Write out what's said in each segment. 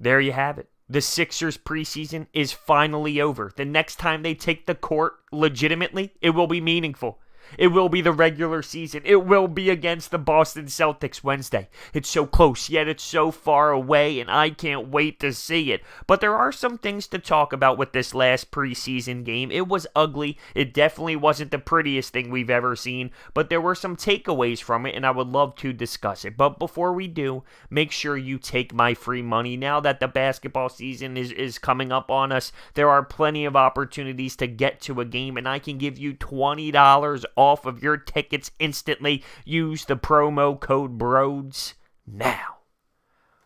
there you have it. The Sixers preseason is finally over. The next time they take the court legitimately, it will be meaningful. It will be the regular season. It will be against the Boston Celtics Wednesday. It's so close, yet it's so far away, and I can't wait to see it. But there are some things to talk about with this last preseason game. It was ugly. It definitely wasn't the prettiest thing we've ever seen, but there were some takeaways from it, and I would love to discuss it. But before we do, make sure you take my free money. Now that the basketball season is coming up on us, there are plenty of opportunities to get to a game, and I can give you $20 off of your tickets instantly. Use the promo code BROADS now.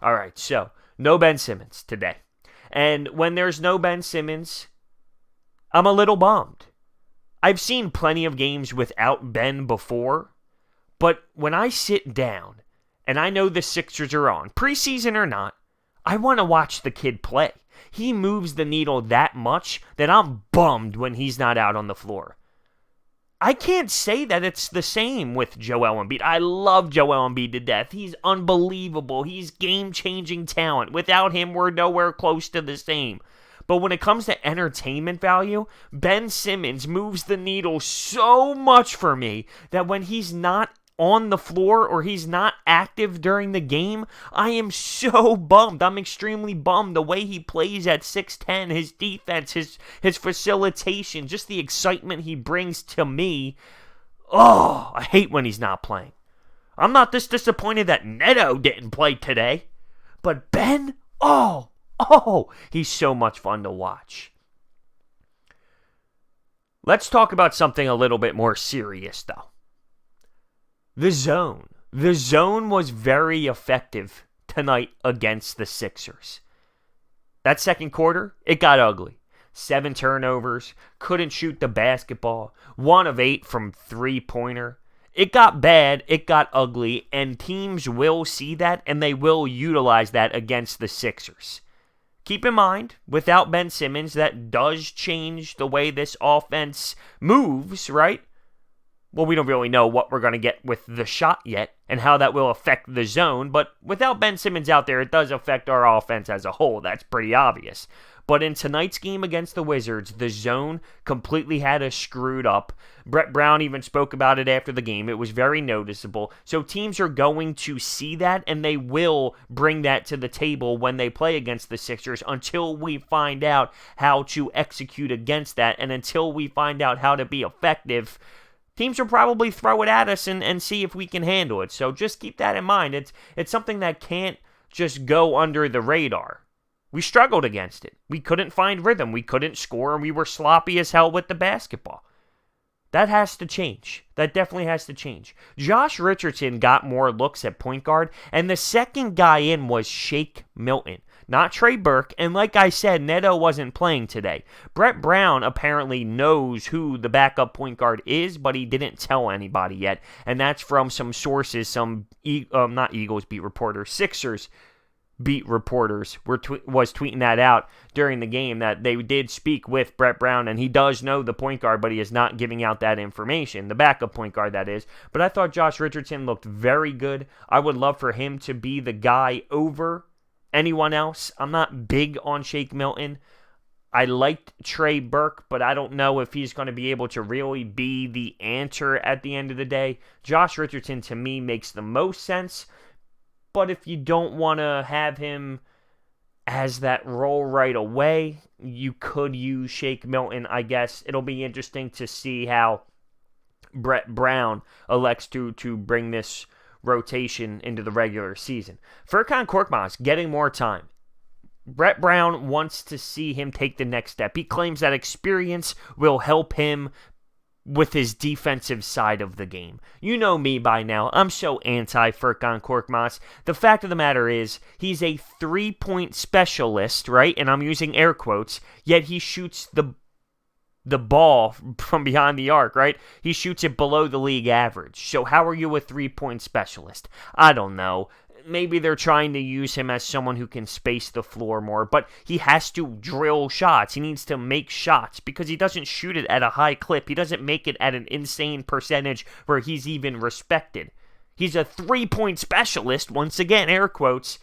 All right, so no Ben Simmons today. And when there's no Ben Simmons, I'm a little bummed. I've seen plenty of games without Ben before, but when I sit down and I know the Sixers are on, preseason or not, I want to watch the kid play. He moves the needle that much that I'm bummed when he's not out on the floor. I can't say that it's the same with Joel Embiid. I love Joel Embiid to death. He's unbelievable. He's game-changing talent. Without him, we're nowhere close to the same. But when it comes to entertainment value, Ben Simmons moves the needle so much for me that when he's not on the floor or he's not active during the game, I am so bummed. I'm extremely bummed the way he plays at 6'10", his defense, his facilitation, just the excitement he brings to me. Oh, I hate when he's not playing. I'm not this disappointed that Neto didn't play today, but Ben, he's so much fun to watch. Let's talk about something a little bit more serious, though. The zone. The zone was very effective tonight against the Sixers. That second quarter, it got ugly. 7 turnovers, couldn't shoot the basketball, 1 of 8 from three-pointer. It got bad, it got ugly, and teams will see that, and they will utilize that against the Sixers. Keep in mind, without Ben Simmons, that does change the way this offense moves, right? Well, we don't really know what we're going to get with the shot yet and how that will affect the zone, but without Ben Simmons out there, it does affect our offense as a whole. That's pretty obvious. But in tonight's game against the Wizards, the zone completely had us screwed up. Brett Brown even spoke about it after the game. It was very noticeable. So teams are going to see that, and they will bring that to the table when they play against the Sixers until we find out how to execute against that, and until we find out how to be effective. Teams will probably throw it at us and see if we can handle it. So just keep that in mind. It's something that can't just go under the radar. We struggled against it. We couldn't find rhythm. We couldn't score, and we were sloppy as hell with the basketball. That has to change. That definitely has to change. Josh Richardson got more looks at point guard, and the second guy in was Shake Milton, not Trey Burke, and like I said, Neto wasn't playing today. Brett Brown apparently knows who the backup point guard is, but he didn't tell anybody yet, and that's from some sources, some, not Eagles beat reporters, Sixers beat reporters was tweeting that out during the game, that they did speak with Brett Brown, and he does know the point guard, but he is not giving out that information, the backup point guard, that is. But I thought Josh Richardson looked very good. I would love for him to be the guy over anyone else. I'm not big on Shake Milton. I liked Trey Burke, but I don't know if he's going to be able to really be the answer at the end of the day. Josh Richardson, to me, makes the most sense. But if you don't want to have him as that role right away, you could use Shake Milton, I guess. It'll be interesting to see how Brett Brown elects to bring this rotation into the regular season. Furkan Korkmaz getting more time. Brett Brown wants to see him take the next step. He claims that experience will help him with his defensive side of the game. You know me by now. I'm so anti-Furkan Korkmaz. The fact of the matter is, he's a three-point specialist, right? And I'm using air quotes, yet he shoots the ball from behind the arc, right? He shoots it below the league average. So how are you a three-point specialist? I don't know. Maybe they're trying to use him as someone who can space the floor more, but he has to drill shots. He needs to make shots because he doesn't shoot it at a high clip. He doesn't make it at an insane percentage where he's even respected. He's a three-point specialist, once again, air quotes,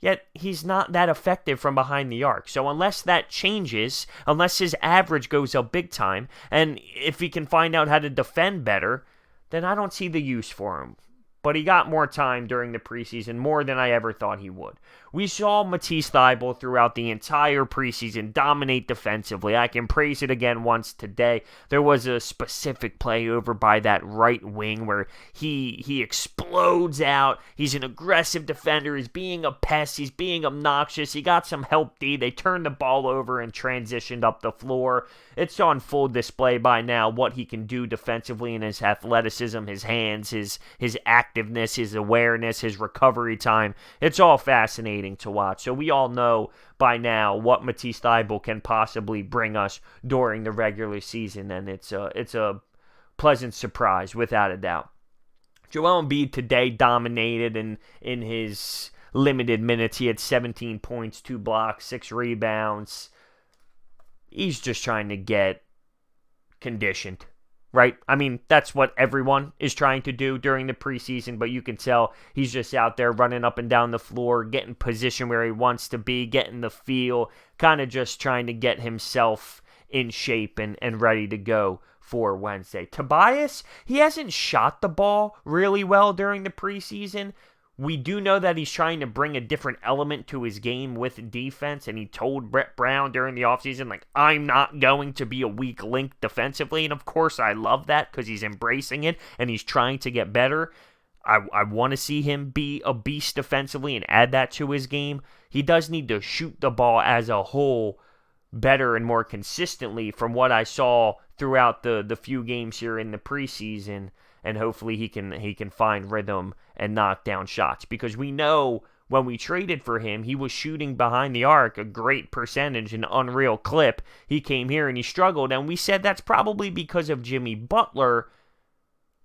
Yet he's not that effective from behind the arc. So unless that changes, unless his average goes up big time, and if he can find out how to defend better, then I don't see the use for him. But he got more time during the preseason, more than I ever thought he would. We saw Matisse Thybulle throughout the entire preseason dominate defensively. I can praise it again once today. There was a specific play over by that right wing where he explodes out. He's an aggressive defender. He's being a pest. He's being obnoxious. He got some help D. They turned the ball over and transitioned up the floor. It's on full display by now what he can do defensively in his athleticism, his hands, his activeness, his awareness, his recovery time. It's all fascinating to watch. So we all know by now what Matisse Thybulle can possibly bring us during the regular season, and it's a pleasant surprise without a doubt. Joel Embiid today dominated in his limited minutes. He had 17 points, 2 blocks, 6 rebounds. He's just trying to get conditioned, right? I mean, that's what everyone is trying to do during the preseason, but you can tell he's just out there running up and down the floor, getting position where he wants to be, getting the feel, kind of just trying to get himself in shape and ready to go for Wednesday. Tobias, he hasn't shot the ball really well during the preseason. We do know that he's trying to bring a different element to his game with defense, and he told Brett Brown during the offseason, like, I'm not going to be a weak link defensively, and of course I love that because he's embracing it, and he's trying to get better. I want to see him be a beast defensively and add that to his game. He does need to shoot the ball as a whole better and more consistently from what I saw throughout the few games here in the preseason, and hopefully he can find rhythm and knock down shots, because we know when we traded for him, he was shooting behind the arc a great percentage, an unreal clip. He came here and he struggled, and we said that's probably because of Jimmy Butler.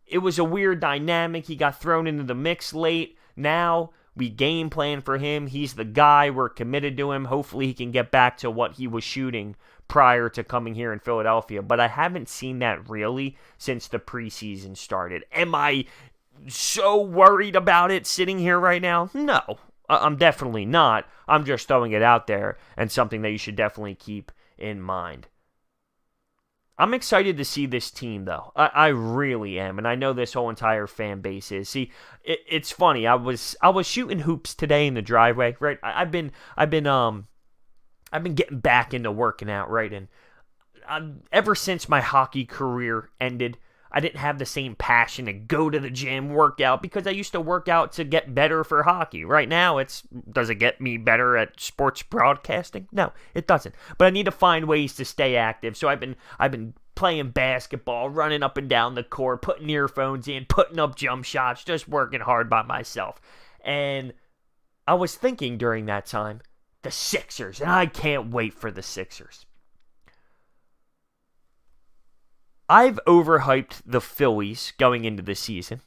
It was a weird dynamic. He got thrown into the mix late. Now we game plan for him. He's the guy. We're committed to him. Hopefully he can get back to what he was shooting prior to coming here in Philadelphia. But I haven't seen that really since the preseason started. Am I so worried about it sitting here right now? No, I'm definitely not. I'm just throwing it out there and something that you should definitely keep in mind. I'm excited to see this team, though. I really am, and I know this whole entire fan base is. See, it's funny. I was shooting hoops today in the driveway, right? I've been getting back into working out, right? And ever since my hockey career ended, I didn't have the same passion to go to the gym, work out, because I used to work out to get better for hockey. Right now, does it get me better at sports broadcasting? No, it doesn't. But I need to find ways to stay active. So I've been playing basketball, running up and down the court, putting earphones in, putting up jump shots, just working hard by myself. And I was thinking during that time, the Sixers, and I can't wait for the Sixers. I've overhyped the Phillies going into the season.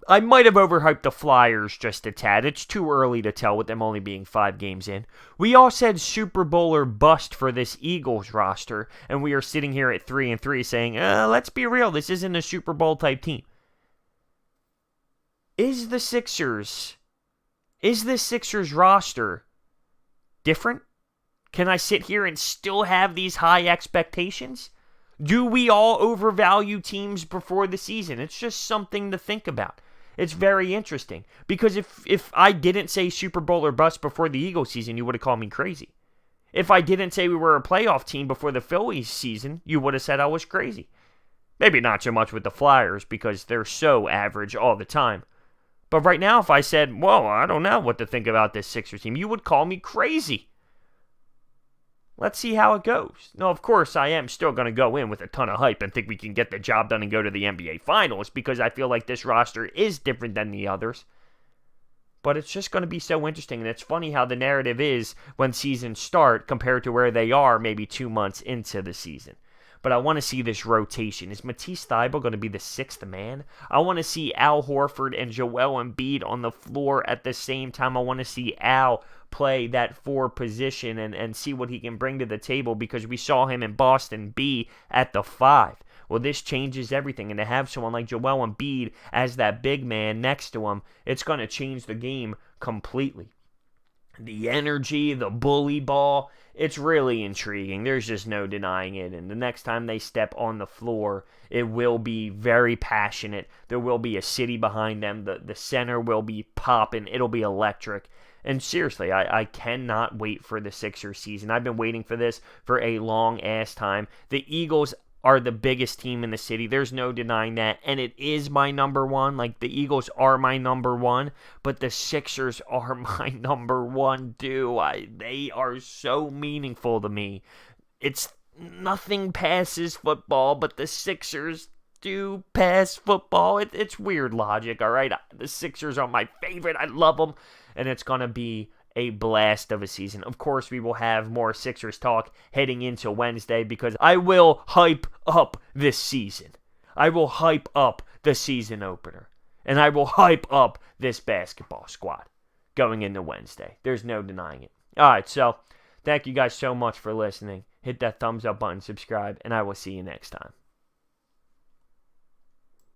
I might have overhyped the Flyers just a tad. It's too early to tell with them only being 5 games in. We all said Super Bowl or bust for this Eagles roster, and we are sitting here at 3-3 saying, let's be real, this isn't a Super Bowl type team. Is this Sixers roster different? Can I sit here and still have these high expectations? Do we all overvalue teams before the season? It's just something to think about. It's very interesting. Because if I didn't say Super Bowl or bust before the Eagles season, you would have called me crazy. If I didn't say we were a playoff team before the Phillies season, you would have said I was crazy. Maybe not so much with the Flyers because they're so average all the time. But right now, if I said, well, I don't know what to think about this Sixers team, you would call me crazy. Let's see how it goes. Now, of course, I am still going to go in with a ton of hype and think we can get the job done and go to the NBA Finals because I feel like this roster is different than the others. But it's just going to be so interesting, and it's funny how the narrative is when seasons start compared to where they are maybe 2 months into the season. But I want to see this rotation. Is Matisse Thybulle going to be the 6th man? I want to see Al Horford and Joel Embiid on the floor at the same time. I want to see Al play that 4 position and see what he can bring to the table because we saw him in Boston be at the 5. Well, this changes everything. And to have someone like Joel Embiid as that big man next to him, it's going to change the game completely. The energy, the bully ball, it's really intriguing. There's just no denying it. And the next time they step on the floor, it will be very passionate. There will be a city behind them. The center will be popping. It'll be electric. And seriously, I cannot wait for the Sixers season. I've been waiting for this for a long-ass time. The Eagles are the biggest team in the city. There's no denying that. And it is my number one. Like, the Eagles are my number one. But the Sixers are my number one, too. They are so meaningful to me. It's nothing passes football, but the Sixers do pass football. It's weird logic, all right? The Sixers are my favorite. I love them. And it's going to be a blast of a season. Of course, we will have more Sixers talk heading into Wednesday because I will hype up this season. I will hype up the season opener. And I will hype up this basketball squad going into Wednesday. There's no denying it. All right, so thank you guys so much for listening. Hit that thumbs up button, subscribe, and I will see you next time.